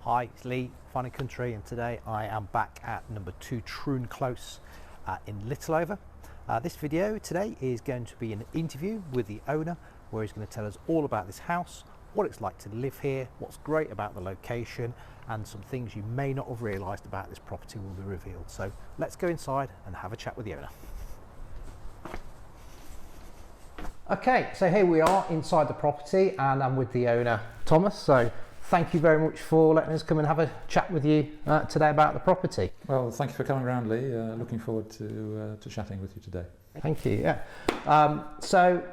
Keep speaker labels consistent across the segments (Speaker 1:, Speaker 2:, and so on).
Speaker 1: Hi, it's Lee, Fine Country, and today I am back at number 2 Troon Close in Littleover. This video today is going to be an interview with the owner, where he's going to tell us all about this house, what it's like to live here, what's great about the location, and some things you may not have realised about this property will be revealed. So let's go inside and have a chat with the owner. Okay, so here we are inside the property and I'm with the owner, Thomas. So thank you very much for letting us come and have a chat with you today about the property.
Speaker 2: Well, thank you for coming around, Lee. Looking forward to chatting with you today.
Speaker 1: Thank you, yeah. So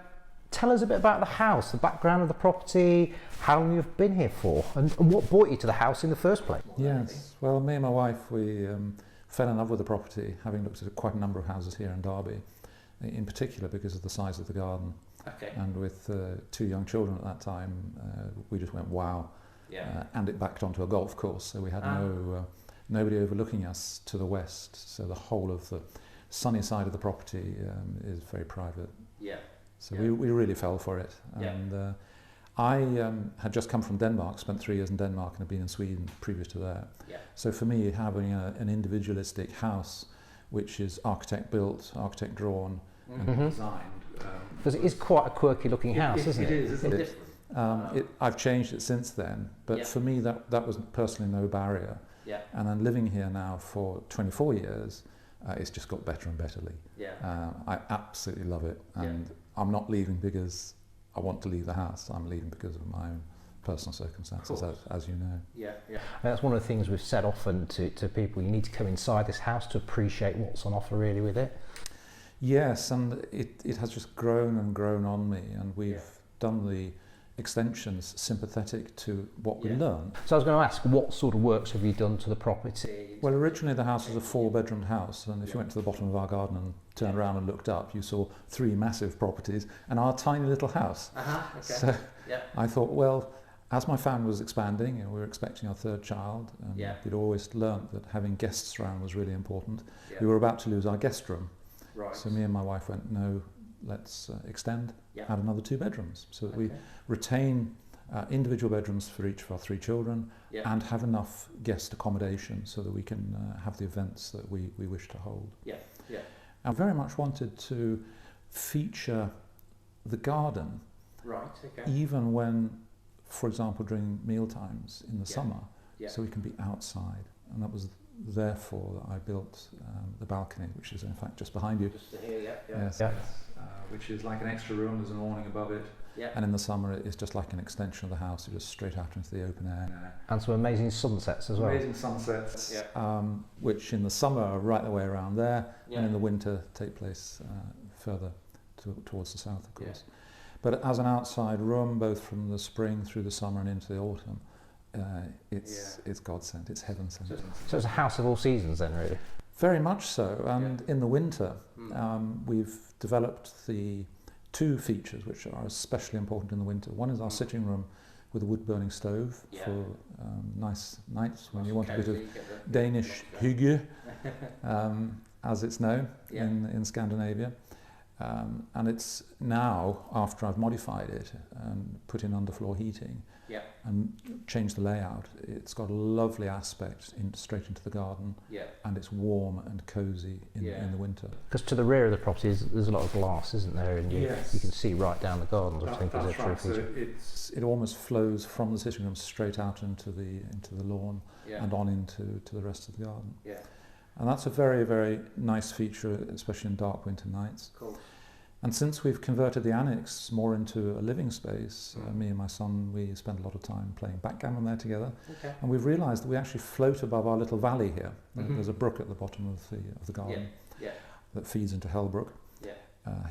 Speaker 1: tell us a bit about the house, the background of the property, how long you've been here for, and what brought you to the house in the first place.
Speaker 2: Yes, well, me and my wife, we fell in love with the property, having looked at quite a number of houses here in Derby, in particular because of the size of the garden.
Speaker 1: Okay.
Speaker 2: And with 2 young children at that time, we just went, wow.
Speaker 1: Yeah.
Speaker 2: And it backed onto a golf course, so we had nobody overlooking us to the west, so the whole of the sunny side of the property is very private.
Speaker 1: Yeah.
Speaker 2: So we really fell for it. And I had just come from Denmark, spent 3 years in Denmark and had been in Sweden previous to that. Yeah. So for me, having an individualistic house, which is architect built, architect drawn, and designed.
Speaker 1: Because it is quite a quirky looking house, isn't it?
Speaker 2: It is, isn't it? I've changed it since then, but for me that was personally no barrier. Yeah. And then living here now for 24 years, it's just got better and better, Lee. Yeah. I absolutely love it, and I'm not leaving because I want to leave the house. I'm leaving because of my own personal circumstances, as you know. Yeah, yeah.
Speaker 1: And that's one of the things we've said often to people. You need to come inside this house to appreciate what's on offer really with it.
Speaker 2: Yes, and it has just grown and grown on me, and we've done the extensions sympathetic to what we learn.
Speaker 1: So I was going to ask, what sort of works have you done to the property?
Speaker 2: Well, originally the house was a 4-bedroomed house, and if you went to the bottom of our garden and turned around and looked up, you saw 3 massive properties and our tiny little house. Okay. So I thought, well, as my family was expanding and we were expecting our 3rd child, and we'd always learnt that having guests around was really important, we were about to lose our guest room. Right. So me and my wife went, no, let's extend, add another 2 bedrooms, so that we retain individual bedrooms for each of our 3 children and have enough guest accommodation so that we can have the events that we wish to hold. I very much wanted to feature the garden, even when, for example, during meal times in the summer, so we can be outside. And that was therefore that I built the balcony, which is in fact just behind you. Just here, yes. Which is like an extra room. There's an awning above it. And in the summer it's just like an extension of the house. You're just straight out into the open air.
Speaker 1: And some amazing sunsets as well.
Speaker 2: Amazing sunsets, which in the summer are right the way around there, and in the winter take place further towards the south, of course. But as an outside room, both from the spring through the summer and into the autumn, it's God sent, it's heaven sent.
Speaker 1: So it's a house of all seasons then, really?
Speaker 2: Very much so, and in the winter we've developed the 2 features which are especially important in the winter. One is our sitting room with a wood burning stove for nice nights when you want a bit of Danish hygge, as it's known in Scandinavia. And it's now, after I've modified it and put in underfloor heating and changed the layout, it's got a lovely aspect straight into the garden, and it's warm and cosy in the winter.
Speaker 1: Because to the rear of the property there's a lot of glass, isn't there? And you can see right down the garden, which I think is a true feature.
Speaker 2: So it almost flows from the sitting room straight out into the lawn and on into the rest of the garden. And that's a very, very nice feature, especially in dark winter nights. Cool. And since we've converted the annex more into a living space, me and my son, we spend a lot of time playing backgammon there together. And we've realised that we actually float above our little valley here. There's a brook at the bottom of the garden that feeds into Hellbrook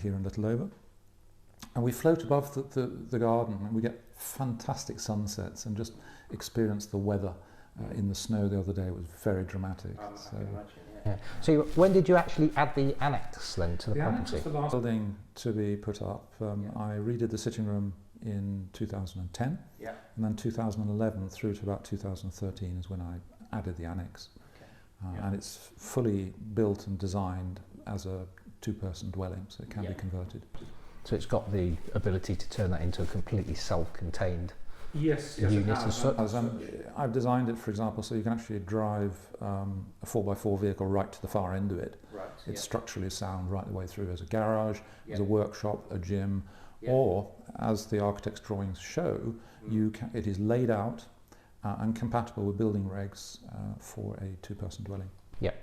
Speaker 2: here in Littleover. And we float above the garden, and we get fantastic sunsets and just experience the weather. In the snow the other day, it was very dramatic.
Speaker 1: So when did you actually add the annex then to the property?
Speaker 2: Annex was the last building to be put up. I redid the sitting room in 2010, and then 2011 through to about 2013 is when I added the annex. And it's fully built and designed as a 2-person dwelling, so it can be converted.
Speaker 1: So it's got the ability to turn that into a completely self-contained
Speaker 2: Yes,
Speaker 1: units as such?
Speaker 2: I've designed it, for example, so you can actually drive a 4x4 vehicle right to the far end of it.
Speaker 1: Right.
Speaker 2: It's structurally sound right the way through as a garage, as a workshop, a gym,
Speaker 1: Yeah.
Speaker 2: or, as the architect's drawings show, it is laid out and compatible with building regs for a two-person dwelling.
Speaker 1: Yeah,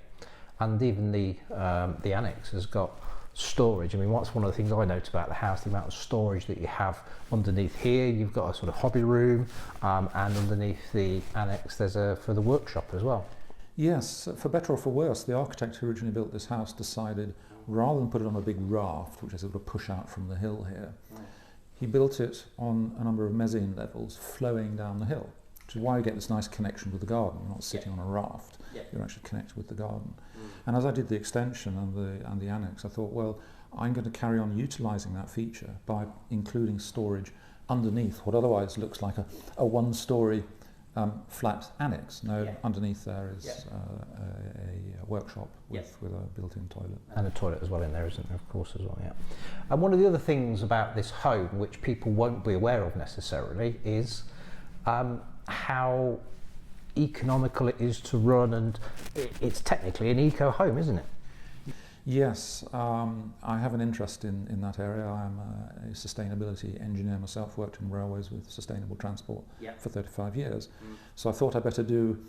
Speaker 1: and even the annex has got storage. I mean, what's one of the things I note about the house, the amount of storage that you have underneath here. You've got a sort of hobby room, and underneath the annex there's for the workshop as well.
Speaker 2: Yes, for better or for worse, the architect who originally built this house decided, rather than put it on a big raft, which is able to push out from the hill here, he built it on a number of mezzanine levels flowing down the hill, which is why you get this nice connection with the garden. You're not sitting on a raft, you're actually connected with the garden. And as I did the extension and the annex, I thought, well, I'm going to carry on utilising that feature by including storage underneath what otherwise looks like a one-storey flat annex. Now, underneath there is a workshop with a built-in toilet. And a toilet as well in there, isn't there, of course, as well, yeah.
Speaker 1: And one of the other things about this home, which people won't be aware of necessarily, is how economical it is to run, and it's technically an eco home, isn't it?
Speaker 2: Yes, I have an interest in that area. I'm a sustainability engineer myself, worked in railways with sustainable transport for 35 years. So I thought I'd better do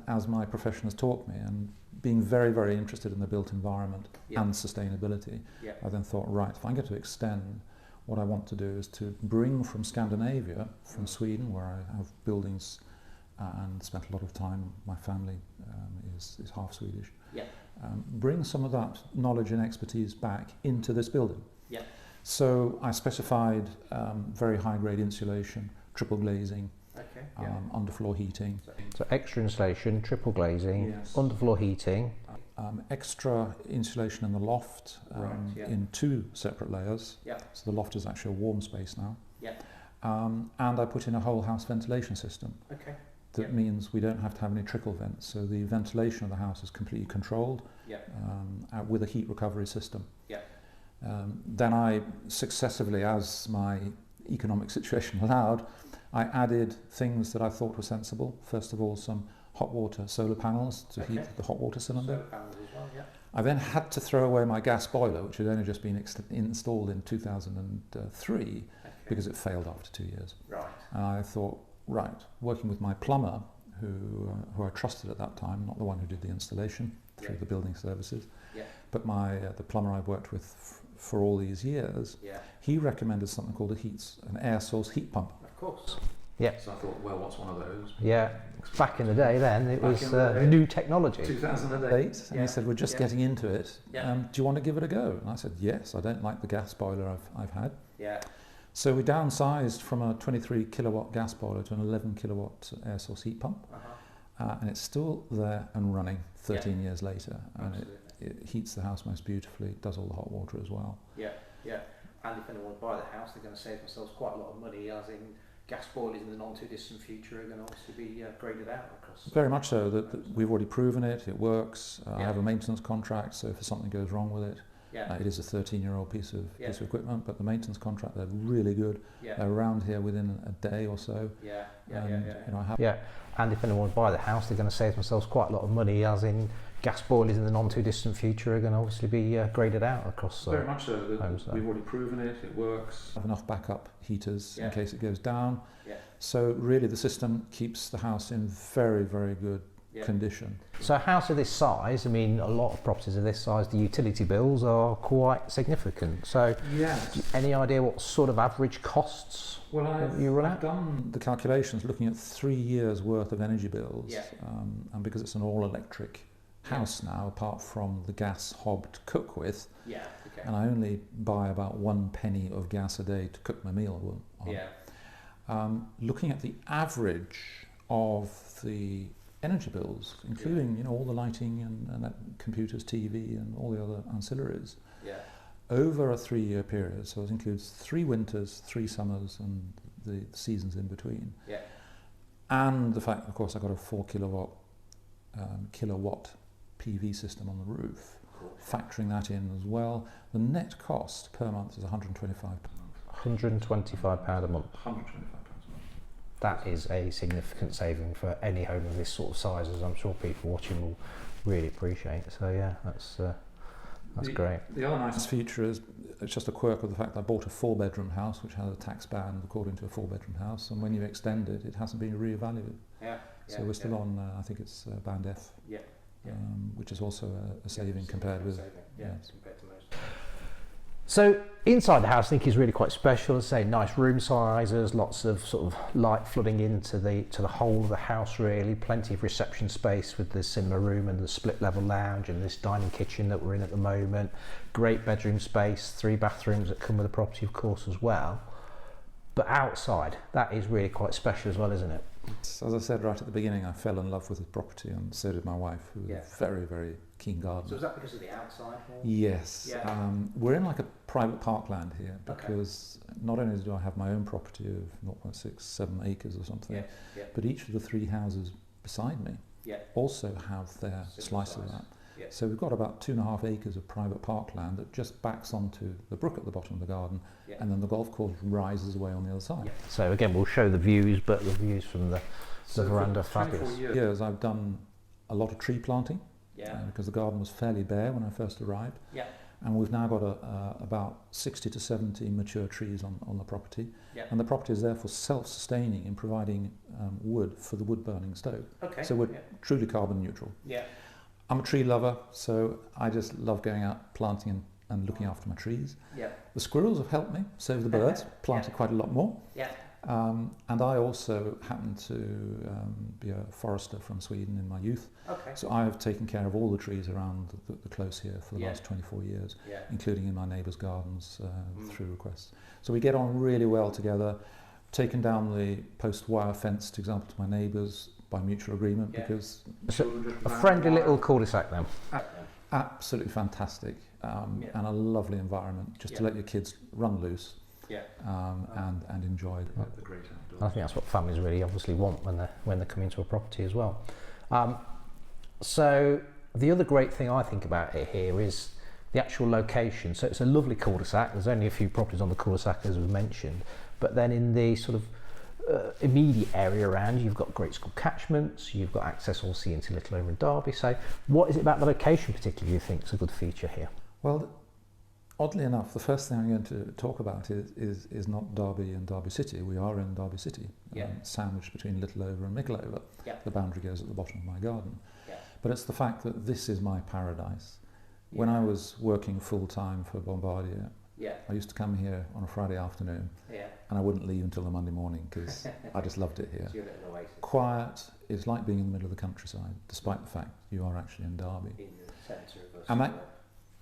Speaker 2: as my profession has taught me, and being very, very interested in the built environment and sustainability, I then thought, right, if I'm going to extend, what I want to do is to bring from Scandinavia, from Sweden, where I have buildings and spent a lot of time, my family is half Swedish, bring some of that knowledge and expertise back into this building. So I specified very high grade insulation, triple glazing, underfloor heating.
Speaker 1: So extra insulation, triple glazing, underfloor heating.
Speaker 2: Extra insulation in the loft in two separate layers. So the loft is actually a warm space now. And I put in a whole house ventilation system. That means we don't have to have any trickle vents. So the ventilation of the house is completely controlled with a heat recovery system. Then I successively, as my economic situation allowed, I added things that I thought were sensible. First of all, some hot water solar panels to heat the hot water cylinder.
Speaker 1: Solar panels as well,
Speaker 2: I then had to throw away my gas boiler, which had only just been installed in 2003 because it failed after 2 years. And I thought, right, working with my plumber, who I trusted at that time, not the one who did the installation through the building services, but the plumber I've worked with for all these years, he recommended something called an air source heat pump.
Speaker 1: Of course.
Speaker 2: So I thought, well, what's one of those?
Speaker 1: Back in the day then, it was new technology.
Speaker 2: 2008, and he said, we're just getting into it. Do you want to give it a go? And I said, yes, I don't like the gas boiler I've had. So we downsized from a 23 kilowatt gas boiler to an 11 kilowatt air source heat pump. And it's still there and running 13 years later. And it heats the house most beautifully, does all the hot water as well.
Speaker 1: And if anyone buy the house, they're going to save themselves quite a lot of money, as in gas boilers in the not too distant future are going to obviously be graded out across.
Speaker 2: Very much so. That we've already proven it works. I have a maintenance contract, so if something goes wrong with it, it is a 13-year-old piece of equipment, but the maintenance contract, they're really good. They're around here within a day or so.
Speaker 1: And if anyone buy the house, they're going to save themselves quite a lot of money, as in gas boilers in the non too distant future are going to obviously be graded out across
Speaker 2: very much so.
Speaker 1: homes.
Speaker 2: We've already proven it works. Have enough backup heaters in case it goes down. So really the system keeps the house in very, very good condition.
Speaker 1: So a house of this size, I mean, a lot of properties of this size, the utility bills are quite significant. So any idea what sort of average costs
Speaker 2: I've done the calculations looking at 3 years worth of energy bills, and because it's an all-electric house now, apart from the gas hob to cook with, and I only buy about 1 penny of gas a day to cook my meal on. Looking at the average of the energy bills, including all the lighting and computers, TV, and all the other ancillaries, over a 3-year period. So it includes 3 winters, 3 summers, and the seasons in between. And the fact, of course, I got a 4 kilowatt PV system on the roof. Factoring that in as well, the net cost per month is £125.
Speaker 1: £125 a month.
Speaker 2: £125 a month.
Speaker 1: that is a significant saving for any home of this sort of size, as I'm sure people watching will really appreciate. So yeah, that's great.
Speaker 2: The other nice feature is, it's just a quirk of the fact that I bought a 4-bedroom house which has a tax band according to a 4-bedroom house, and when you extend it, it hasn't been reevaluated. So we're still on, I think it's band F, which is also a saving compared with.
Speaker 1: Compared to most. So inside the house, I think is really quite special. As I say, nice room sizes, lots of sort of light flooding into the whole of the house. Really, plenty of reception space with the cinema room and the split level lounge and this dining kitchen that we're in at the moment. Great bedroom space, 3 bathrooms that come with the property, of course, as well. But outside, that is really quite special as well, isn't it?
Speaker 2: As I said right at the beginning, I fell in love with the property, and so did my wife, who was a very, very keen gardener. So
Speaker 1: is that because of the outside?
Speaker 2: Yes. We're in like a private parkland here, because not only do I have my own property of 0.67 acres or something, but each of the 3 houses beside me also have their slice of that. So we've got about 2.5 acres of private parkland that just backs onto the brook at the bottom of the garden, and then the golf course rises away on the other side.
Speaker 1: So again, we'll show the views, but the views from the veranda, fabulous.
Speaker 2: For years I've done a lot of tree planting, because the garden was fairly bare when I first arrived. And we've now got about 60 to 70 mature trees on the property, and the property is therefore self-sustaining in providing wood for the wood burning stove. So we're truly carbon neutral. I'm a tree lover, so I just love going out planting and looking after my trees. The squirrels have helped me save the birds, planted quite a lot more. And I also happen to be a forester from Sweden in my youth. So I have taken care of all the trees around the close here for the last 24 years, including in my neighbours' gardens through requests. So we get on really well together. Taken down the post wire fence, for example, to my neighbours by mutual agreement, because
Speaker 1: a friendly little cul-de-sac then.
Speaker 2: Absolutely fantastic, and a lovely environment just to let your kids run loose and enjoy the great outdoors.
Speaker 1: I think that's what families really obviously want when they're coming to a property as well. So the other great thing I think about it here is the actual location. So it's a lovely cul-de-sac. There's only a few properties on the cul-de-sac, as we mentioned, but then in the sort of immediate area around, you've got great school catchments, you've got access obviously into Littleover and Derby. So what is it about the location particularly you think is a good feature here?
Speaker 2: Well, oddly enough, the first thing I'm going to talk about is not Derby and Derby City. We are in Derby City, sandwiched between Littleover and Mickleover. The boundary goes at the bottom of my garden. But it's the fact that this is my paradise. When I was working full-time for Bombardier, I used to come here on a Friday afternoon, and I wouldn't leave until the Monday morning, because I just loved it here. Quiet, it's like being in the middle of the countryside, despite the fact you are actually in Derby.
Speaker 1: In the centre of us.
Speaker 2: And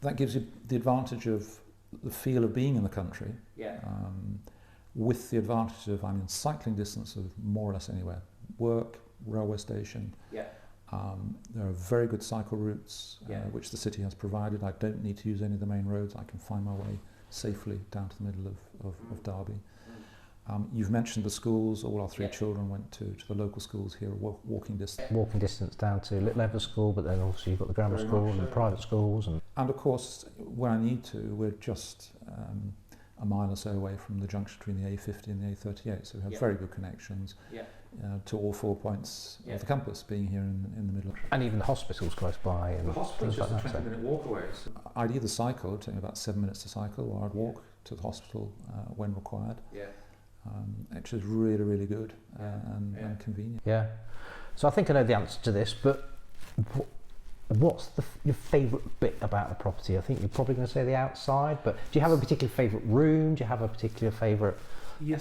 Speaker 2: that gives you the advantage of the feel of being in the country, with the advantage of I'm in cycling distance of more or less anywhere. Work, railway station. There are very good cycle routes, which the city has provided. I don't need to use any of the main roads. I can find my way safely down to the middle of Derby. You've mentioned the schools. All our 3 children went to the local schools here, walking distance.
Speaker 1: Walking distance down to Littleover School, but then also you've got the grammar school and the private schools.
Speaker 2: And of course, where I need to, we're just a mile or so away from the junction between the A50 and the A38, so we have very good connections to all 4 points of the compass, being here in the middle.
Speaker 1: And even the hospital's close by. And
Speaker 2: the hospital's just a 20-minute walk away. So I'd either cycle, it'd take me about 7 minutes to cycle, or I'd walk to the hospital when required. Which is really, really good and convenient.
Speaker 1: So I think I know the answer to this, but what's your favourite bit about the property? I think you're probably going to say the outside, but do you have a particular favourite room? Do you have a particular favourite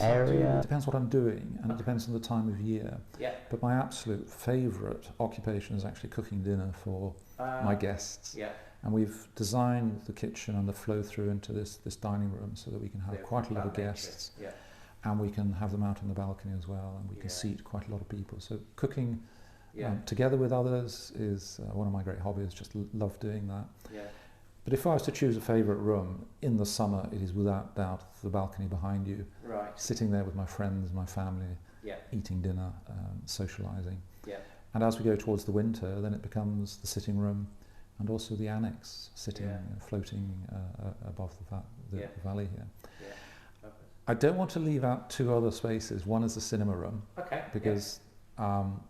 Speaker 1: area?
Speaker 2: It depends what I'm doing, and it depends on the time of year. But my absolute favourite occupation is actually cooking dinner for my guests. And we've designed the kitchen and the flow through into this dining room so that we can have quite a lot of guests. And we can have them out on the balcony as well, and we can seat quite a lot of people. So cooking together with others is one of my great hobbies. Just love doing that. But if I was to choose a favourite room, in the summer it is without doubt the balcony behind you, sitting there with my friends, my family, eating dinner, socialising. And as we go towards the winter, then it becomes the sitting room and also the annex, sitting floating above the valley here. I don't want to leave out two other spaces. One is the cinema room.
Speaker 1: Okay.
Speaker 2: Because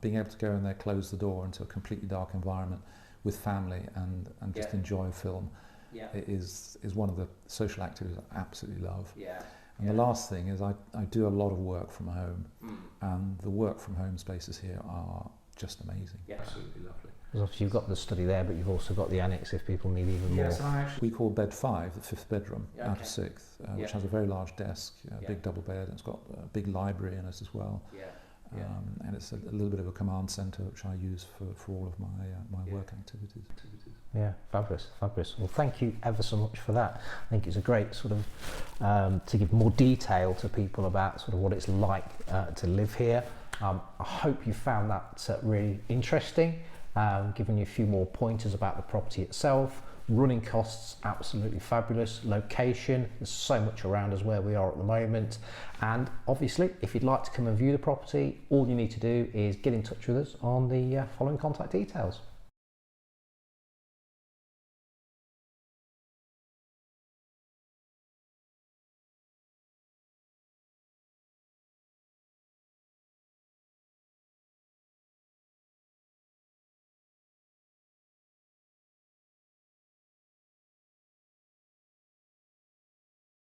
Speaker 2: being able to go in there, close the door into a completely dark environment with family and just enjoy film is one of the social activities I absolutely love.
Speaker 1: Yeah.
Speaker 2: And the last thing is I do a lot of work from home, and the work from home spaces here are just amazing.
Speaker 1: Yeah, absolutely lovely.
Speaker 3: Because obviously you've got the study there, but you've also got the annex if people need even more.
Speaker 2: Yes, we call bed 5 the fifth bedroom out of 6th, which has a very large desk, big double bed, and it's got a big library in it as well. And it's a little bit of a command centre which I use for all of my work activities.
Speaker 3: Yeah, fabulous. Well, thank you ever so much for that. I think it's a great sort of to give more detail to people about sort of what it's like to live here. I hope you found that really interesting, giving you a few more pointers about the property itself. Running costs, absolutely fabulous. Location, there's so much around us where we are at the moment. And obviously, if you'd like to come and view the property, all you need to do is get in touch with us on the following contact details.